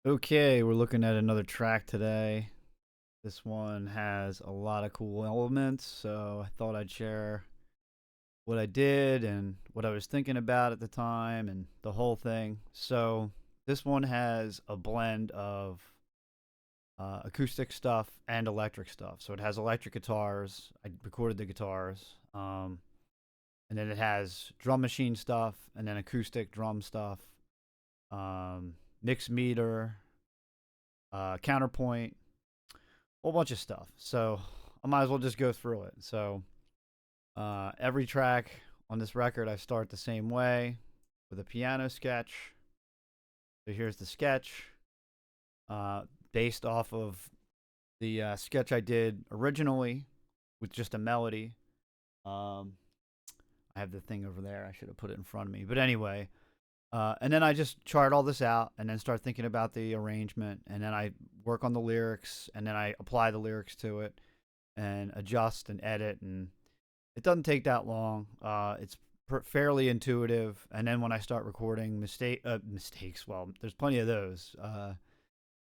Okay, we're looking at another track today. This one has a lot of cool elements, so I thought I'd share what I did and what I was thinking about at the time and the whole thing. So, this one has a blend of acoustic stuff and electric stuff. So, it has electric guitars. I recorded the guitars. And then it has drum machine stuff and then acoustic drum stuff, mix meter, counterpoint, whole bunch of stuff. So I might as well just go through it. So every track on this record, I start the same way with a piano sketch. So here's the sketch, based off of the sketch I did originally with just a melody. Um, I have the thing over there. I should have put it in front of me. But anyway, and then I just chart all this out and then start thinking about the arrangement. And then I work on the lyrics and then I apply the lyrics to it and adjust and edit. And it doesn't take that long. It's fairly intuitive. And then when I start recording mistakes, well, there's plenty of those.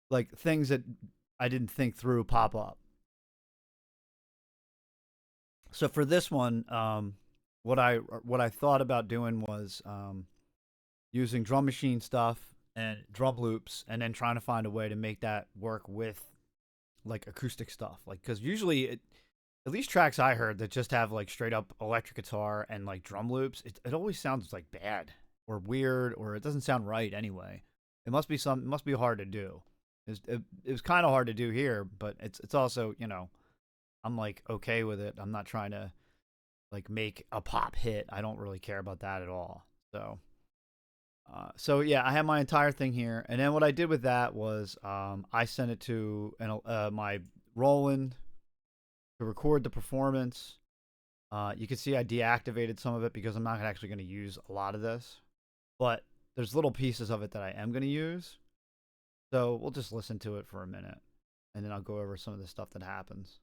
Like things that I didn't think through pop up. So for this one, what I thought about doing was using drum machine stuff and drum loops, and then trying to find a way to make that work with like acoustic stuff. Like, because usually, at least tracks I heard that just have like straight up electric guitar and like drum loops, it always sounds like bad or weird, or it doesn't sound right anyway. It must be hard to do. It was kind of hard to do here, but it's also, I'm like okay with it. I'm not trying to like make a pop hit. I don't really care about that at all. So yeah, I have my entire thing here, and then what I did with that was I sent it to my Roland to record the performance. You can see I deactivated some of it because I'm not actually going to use a lot of this, but there's little pieces of it that I am going to use. So we'll just listen to it for a minute, and then I'll go over some of the stuff that happens.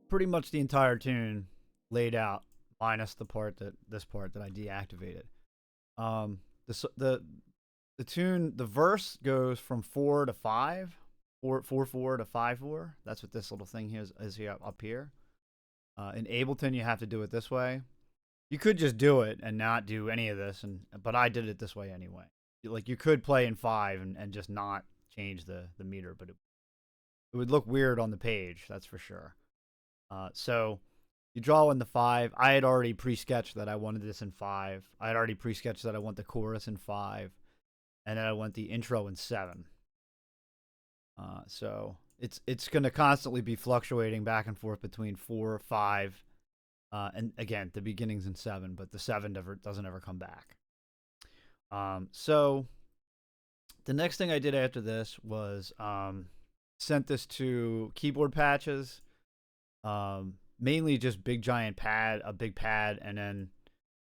Pretty much the entire tune laid out, minus this part that I deactivated. Um, the tune, the verse goes from 4 to 5, 4 4 to 5 4. That's what this little thing is here up here. In Ableton, you have to do it this way. You could just do it and not do any of this, but I did it this way anyway. Like, you could play in 5 and just not change the meter, but it would look weird on the page, that's for sure. So you draw in the 5. I had already pre-sketched that I wanted this in 5. I had already pre-sketched that I want the chorus in 5, and then I want the intro in 7. So it's going to constantly be fluctuating back and forth between 4, 5, and again the beginning's in 7, but the 7 doesn't ever come back. So the next thing I did after this was sent this to keyboard patches. Mainly just big giant pad, a big pad, and then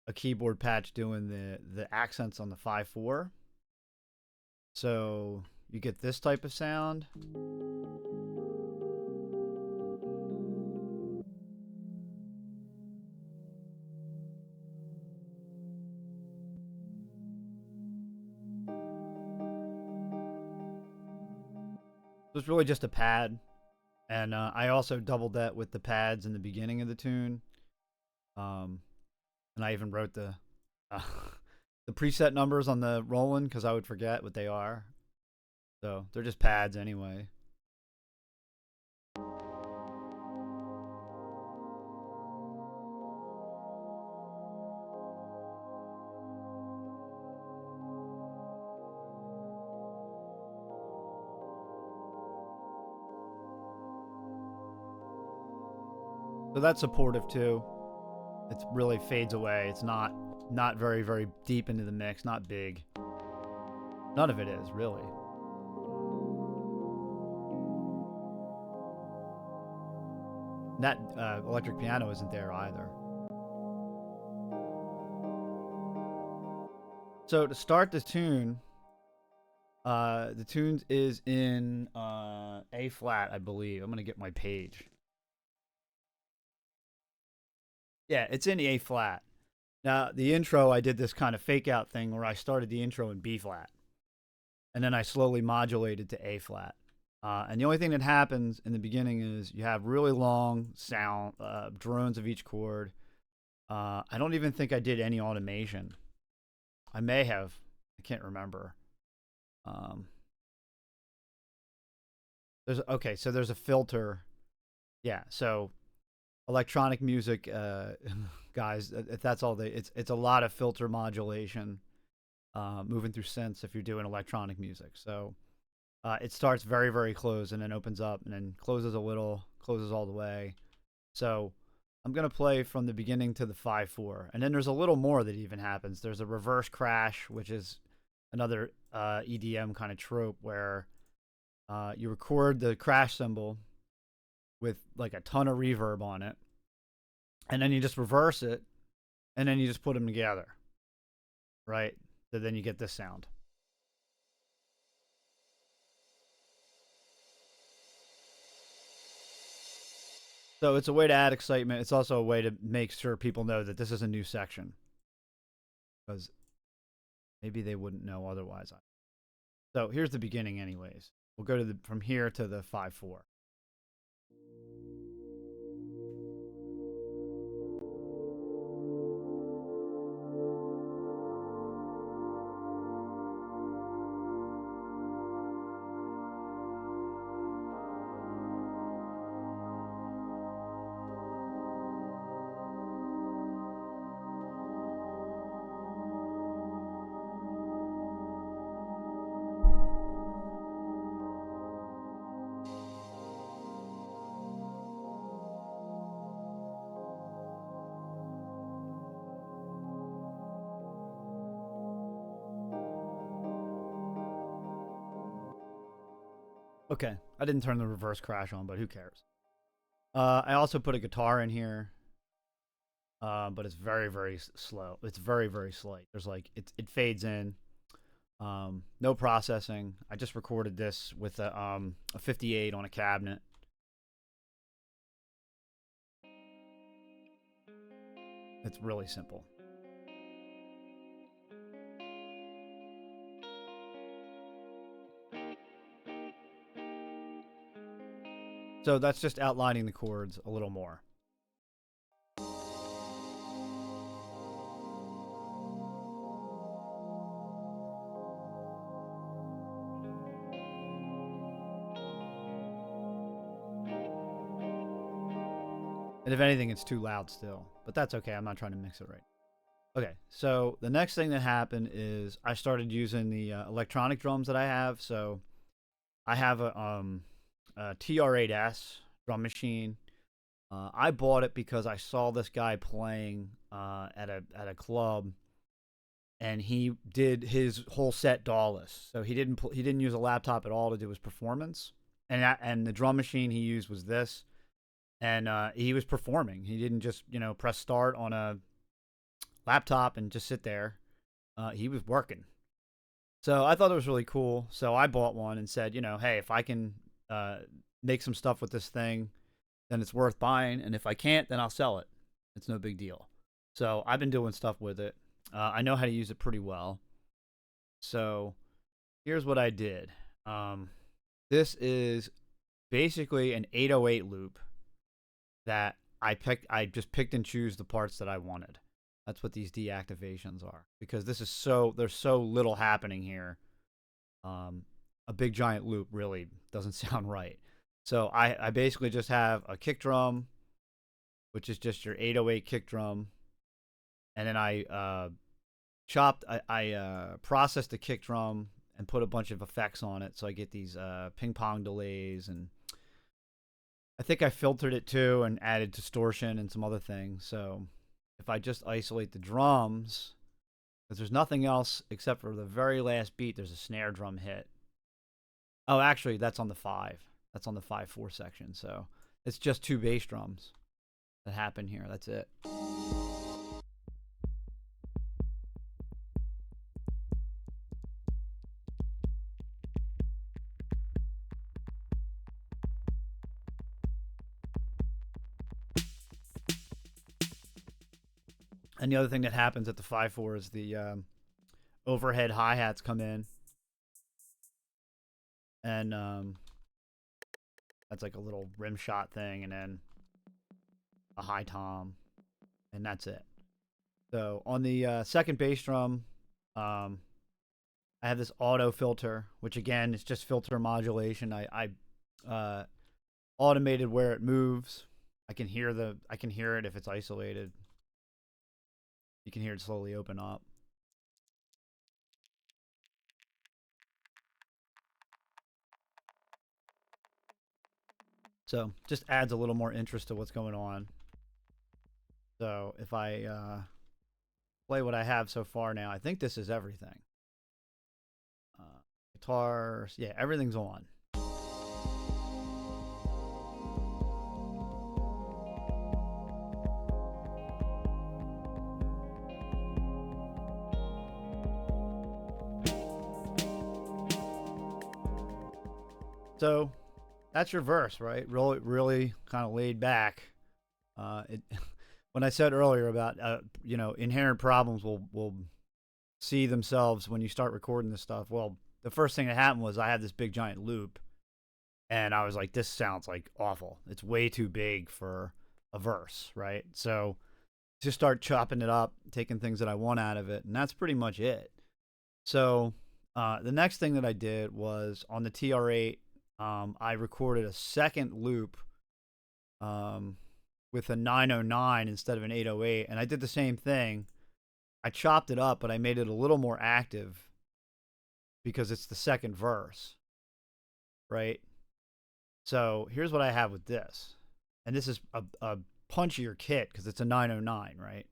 a keyboard patch doing the accents on the 5/4. So you get this type of sound. So it's really just a pad, and I also doubled that with the pads in the beginning of the tune. And I even wrote uh, the preset numbers on the Roland because I would forget what they are. So they're just pads anyway. So that's supportive too. It really fades away. It's not very very deep into the mix, not big. None of it is really. That electric piano isn't there either. So to start the tune is in A flat, I believe. I'm gonna get my page. Yeah, it's in A flat. Now the intro, I did this kind of fake out thing where I started the intro in B flat, and then I slowly modulated to A flat. And the only thing that happens in the beginning is you have really long sound drones of each chord. I don't even think I did any automation. I may have. I can't remember. Um, so there's a filter. Yeah, so electronic music, guys, if that's all it's a lot of filter modulation, moving through synths if you're doing electronic music. So it starts very, very close and then opens up and then closes a little, closes all the way. So I'm gonna play from the beginning to the 5/4, and then there's a little more that even happens. There's a reverse crash, which is another EDM kind of trope where you record the crash cymbal with like a ton of reverb on it, and then you just reverse it, and then you just put them together, right? So then you get this sound. So it's a way to add excitement. It's also a way to make sure people know that this is a new section, because maybe they wouldn't know otherwise. So here's the beginning, anyways. We'll go to from here to the 5/4. Okay, I didn't turn the reverse crash on, but who cares? I also put a guitar in here, but it's very, very slow. It's very, very slight. There's like it fades in. No processing. I just recorded this with a 58 on a cabinet. It's really simple. So that's just outlining the chords a little more. And if anything, it's too loud still. But that's okay. I'm not trying to mix it right. Okay, so the next thing that happened is I started using the electronic drums that I have. So I have a TR8S drum machine. I bought it because I saw this guy playing at a club, and he did his whole set DAWless. So he didn't use a laptop at all to do his performance. And the drum machine he used was this, and he was performing. He didn't just press start on a laptop and just sit there. He was working. So I thought it was really cool. So I bought one and said, hey, if I can make some stuff with this thing, then it's worth buying. And if I can't, then I'll sell it. It's no big deal. So I've been doing stuff with it. I know how to use it pretty well. So here's what I did. This is basically an 808 loop that I just picked and choose the parts that I wanted. That's what these deactivations are, because there's so little happening here. A big giant loop really doesn't sound right. So I basically just have a kick drum, which is just your 808 kick drum, and then I processed the kick drum and put a bunch of effects on it, so I get these ping pong delays, and I think I filtered it too and added distortion and some other things. So if I just isolate the drums, Because there's nothing else except for the very last beat. There's a snare drum hit. Oh, actually, that's on the 5. That's on the 5/4 section. So it's just 2 bass drums that happen here. That's it. And the other thing that happens at the 5/4 is the overhead hi-hats come in. And that's like a little rim shot thing, and then a high tom, and that's it. So on the second bass drum, I have this auto filter, which again is just filter modulation. I automated where it moves. I can hear it if it's isolated. You can hear it slowly open up. So just adds a little more interest to what's going on. So if I play what I have so far now, I think this is everything. Guitars, yeah, everything's on. So that's your verse, right? Really kind of laid back. When I said earlier about inherent problems will see themselves when you start recording this stuff. Well, the first thing that happened was I had this big giant loop, and I was like, this sounds like awful. It's way too big for a verse, right? So just start chopping it up, taking things that I want out of it, and that's pretty much it. So the next thing that I did was on the TR8, I recorded a second loop with a 909 instead of an 808, and I did the same thing. I chopped it up, but I made it a little more active because it's the second verse, right? So here's what I have with this, and this is a punchier kit because it's a 909, right?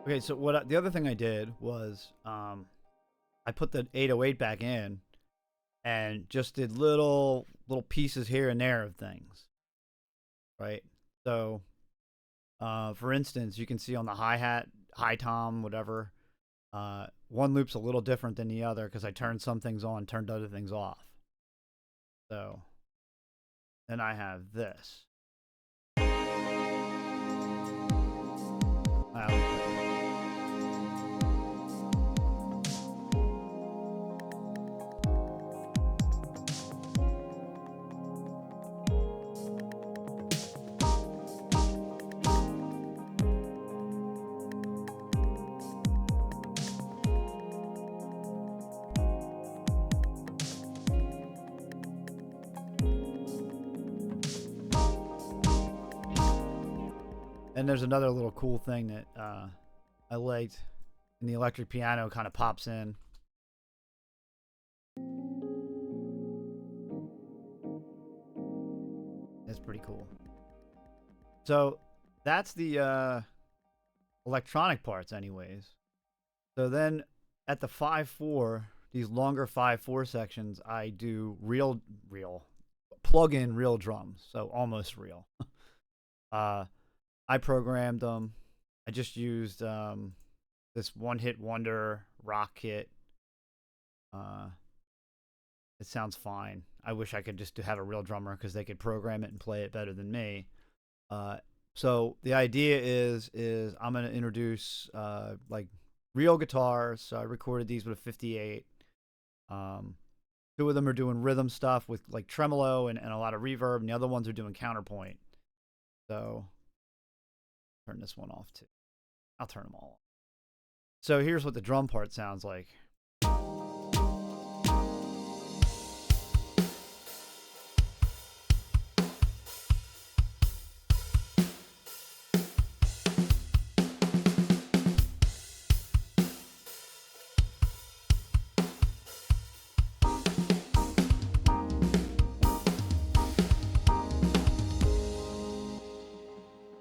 Okay, so the other thing I did was I put the 808 back in and just did little pieces here and there of things, right? So for instance, you can see on the hi-hat, high tom, whatever, one loop's a little different than the other because I turned some things on, turned other things off. So then I have this. And there's another little cool thing that I liked, and the electric piano kind of pops in. It's pretty cool. So that's the electronic parts anyways. So then at the 5/4, these longer 5/4 sections, I do real plug-in real drums, so almost real. I programmed them. I just used this one-hit wonder rock kit. It sounds fine. I wish I could just have a real drummer because they could program it and play it better than me. So the idea is I'm gonna introduce like real guitars. So I recorded these with a 58. 2 of them are doing rhythm stuff with like tremolo and a lot of reverb, and the other ones are doing counterpoint. So turn this one off too. I'll turn them all off. So here's what the drum part sounds like.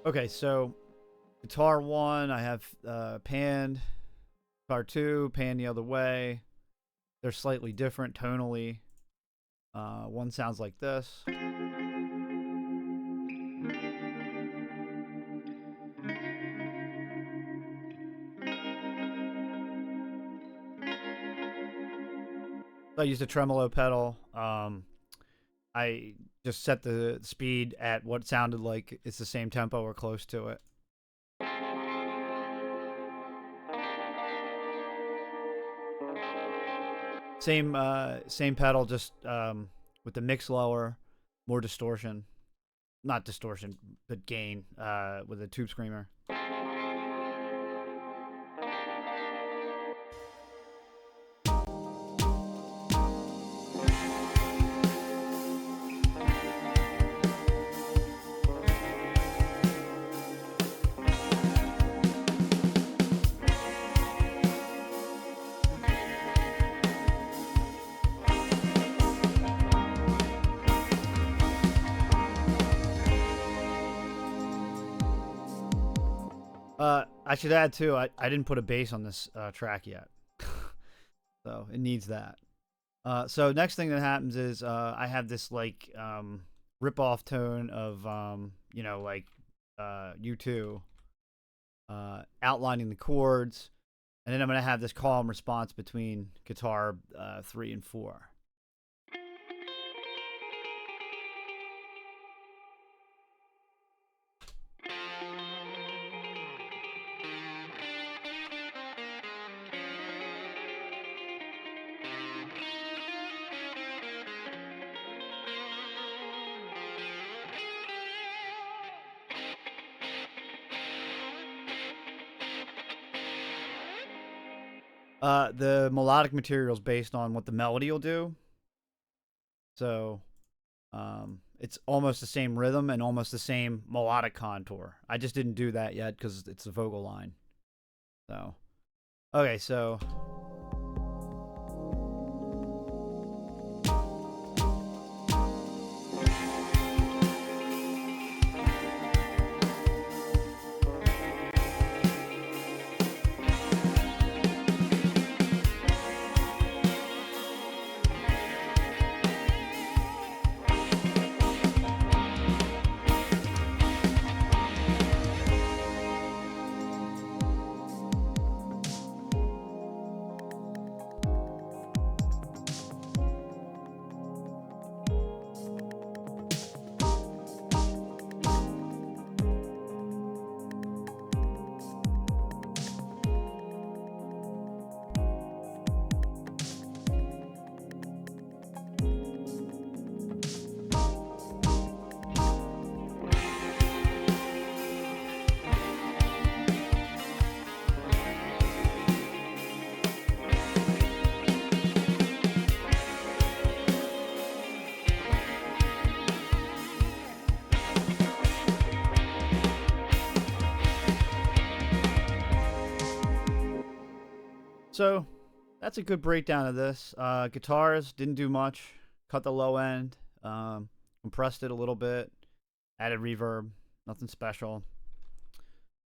Okay, so guitar 1, I have panned. Guitar 2, pan the other way. They're slightly different tonally. One sounds like this. So I used a tremolo pedal. I just set the speed at what sounded like it's the same tempo or close to it. Same pedal, just with the mix lower, more distortion. Not distortion, but gain with a tube screamer. I should add too. I didn't put a bass on this track yet, so it needs that. So next thing that happens is I have this like rip off tone of like U2 outlining the chords, and then I'm gonna have this call and response between guitar 3 and 4. The melodic material is based on what the melody will do. So it's almost the same rhythm and almost the same melodic contour. I just didn't do that yet because it's a vocal line. So, okay, so. So that's a good breakdown of this. Guitars didn't do much. Cut the low end, compressed it a little bit, added reverb. Nothing special.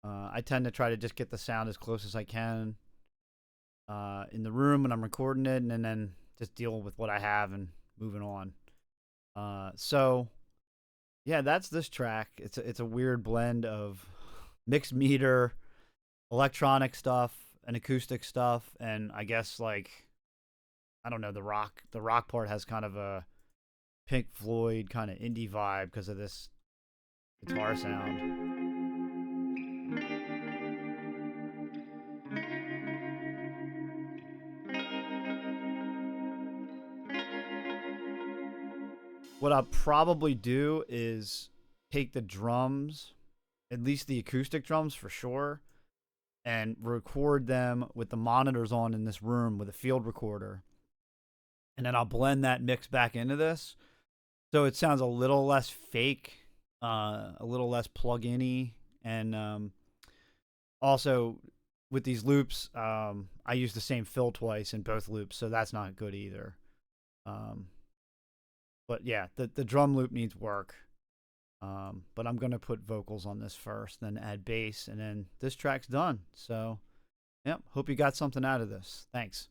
I tend to try to just get the sound as close as I can in the room when I'm recording it, and then just deal with what I have and moving on. So yeah, that's this track. It's a weird blend of mixed meter, electronic stuff, and acoustic stuff, and I guess like I don't know, the rock part has kind of a Pink Floyd kind of indie vibe because of this guitar sound. What I'll probably do is take the drums, at least the acoustic drums for sure, and record them with the monitors on in this room with a field recorder. And then I'll blend that mix back into this. So it sounds a little less fake, a little less plug-in-y. And also, with these loops, I use the same fill twice in both loops, so that's not good either. Um, but yeah, the drum loop needs work. But I'm going to put vocals on this first, then add bass, and then this track's done. So, yep, hope you got something out of this. Thanks.